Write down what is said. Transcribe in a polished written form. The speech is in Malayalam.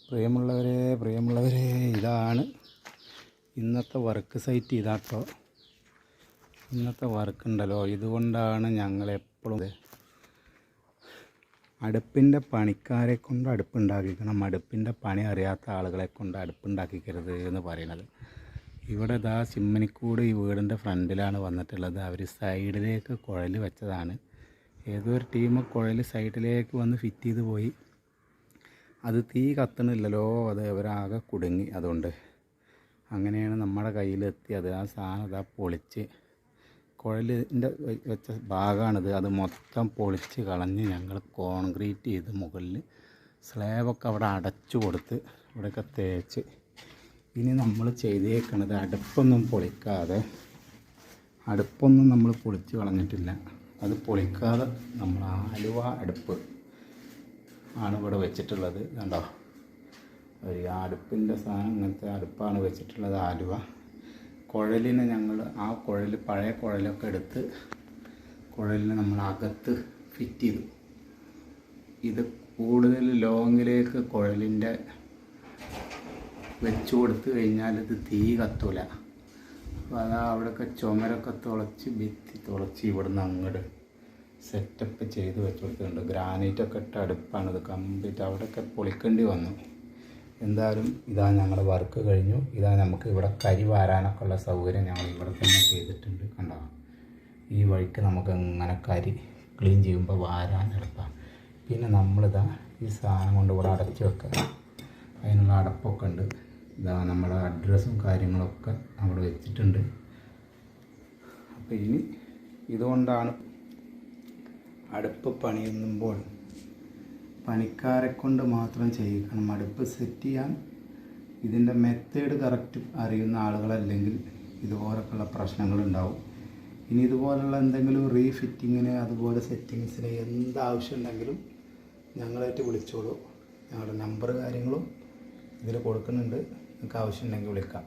പ്രിയമുള്ളവരെ ഇതാണ് ഇന്നത്തെ വർക്ക് സൈറ്റ്. ഇതാട്ടോ ഇന്നത്തെ വർക്ക് ഉണ്ടല്ലോ. ഇതുകൊണ്ടാണ് ഞങ്ങളെപ്പോഴും അടുപ്പിൻ്റെ പണിക്കാരെ കൊണ്ട് അടുപ്പുണ്ടാക്കിക്കണം, അടുപ്പിൻ്റെ പണി അറിയാത്ത ആളുകളെ കൊണ്ട് അടുപ്പുണ്ടാക്കിക്കരുത് എന്ന് പറയുന്നത്. ഇവിടെ ഇതാ ചിമ്മനിക്കൂട് ഈ വീടിൻ്റെ ഫ്രണ്ടിലാണ് വന്നിട്ടുള്ളത്. അവർ സൈഡിലേക്ക് കുഴൽ വെച്ചതാണ്. ഏതോ ഒരു ടീം കുഴൽ സൈഡിലേക്ക് വന്ന് ഫിറ്റ് ചെയ്ത് പോയി. അത് തീ കത്തണില്ലല്ലോ, അത് അവരാകെ കുടുങ്ങി. അതുകൊണ്ട് അങ്ങനെയാണ് നമ്മുടെ കയ്യിലെത്തിയത്. ആ സാധനം ഇതാ പൊളിച്ച് കുഴലിൻ്റെ വെച്ച ഭാഗമാണിത്. അത് മൊത്തം പൊളിച്ച് കളഞ്ഞ് ഞങ്ങൾ കോൺക്രീറ്റ് ചെയ്ത് മുകളിൽ സ്ലാബൊക്കെ അവിടെ അടച്ചു കൊടുത്ത് ഇവിടെയൊക്കെ തേച്ച്. ഇനി നമ്മൾ ചെയ്തേക്കണത് അടുപ്പൊന്നും പൊളിക്കാതെ, അടുപ്പൊന്നും നമ്മൾ പൊളിച്ച് കളഞ്ഞിട്ടില്ല, അത് പൊളിക്കാതെ നമ്മൾ ആലുവ അടുപ്പ് ആണ് ഇവിടെ വെച്ചിട്ടുള്ളത്. കണ്ടോ, ഒരു അടുപ്പിൻ്റെ സാധനം ഇങ്ങനത്തെ അടുപ്പാണ് വെച്ചിട്ടുള്ളത്. ആലുവ കുഴലിനെ ഞങ്ങൾ ആ കുഴൽ പഴയ കുഴലൊക്കെ എടുത്ത് കുഴലിനെ നമ്മൾ അകത്ത് ഫിറ്റ് ചെയ്തു. ഇത് കൂടുതൽ ലോങ്ങിലേക്ക് കുഴലിൻ്റെ വെച്ച് കൊടുത്തു കഴിഞ്ഞാൽ ഇത് തീ കത്തൂല. അപ്പോൾ അതാ അവിടെയൊക്കെ ചുമരൊക്കെ തുളച്ച് ഭിത്തി തുളച്ച് ഇവിടുന്ന് അങ്ങോട്ട് സെറ്റപ്പ് ചെയ്ത് വെച്ച് കൊടുത്തിട്ടുണ്ട്. ഗ്രാനൈറ്റൊക്കെ ഇട്ട അടുപ്പാണിത് കംപ്ലീറ്റ്. അവിടെയൊക്കെ പൊളിക്കേണ്ടി വന്നു. എന്തായാലും ഇതാ ഞങ്ങളുടെ വർക്ക് കഴിഞ്ഞു. ഇതാ നമുക്ക് ഇവിടെ കരി വാരാനൊക്കെ ഉള്ള സൗകര്യം ഞങ്ങൾ ഇവിടെ തന്നെ ചെയ്തിട്ടുണ്ട്. കണ്ടോ, ഈ വഴിക്ക് നമുക്ക് ഇങ്ങനെ കരി ക്ലീൻ ചെയ്യുമ്പോൾ വാരാൻ എളുപ്പമാണ്. പിന്നെ നമ്മളിതാ ഈ സാധനം കൊണ്ട് ഇവിടെ അടച്ച് വെക്കുക. അതിനുള്ള അടപ്പൊക്കെ ഉണ്ട്. ഇതാ നമ്മുടെ അഡ്രസ്സും കാര്യങ്ങളൊക്കെ അവിടെ വെച്ചിട്ടുണ്ട്. അപ്പോൾ ഇനി ഇതുകൊണ്ടാണ് അടുപ്പ് പണിയുമ്പോൾ പണിക്കാരെ കൊണ്ട് മാത്രം ചെയ്യിക്കണം. അടുപ്പ് സെറ്റ് ചെയ്യാൻ ഇതിൻ്റെ മെത്തേഡ് കറക്റ്റ് അറിയുന്ന ആളുകളല്ലെങ്കിൽ ഇതുപോലൊക്കെയുള്ള പ്രശ്നങ്ങളുണ്ടാവും. ഇനി ഇതുപോലുള്ള എന്തെങ്കിലും റീഫിറ്റിങ്ങിന് അതുപോലെ സെറ്റിങ്സിന് എന്താവശ്യം ഉണ്ടെങ്കിലും ഞങ്ങളായിട്ട് വിളിച്ചോളൂ. ഞങ്ങളുടെ നമ്പർ കാര്യങ്ങളും ഇതിൽ കൊടുക്കുന്നുണ്ട്. നിങ്ങൾക്ക് ആവശ്യമുണ്ടെങ്കിൽ വിളിക്കാം.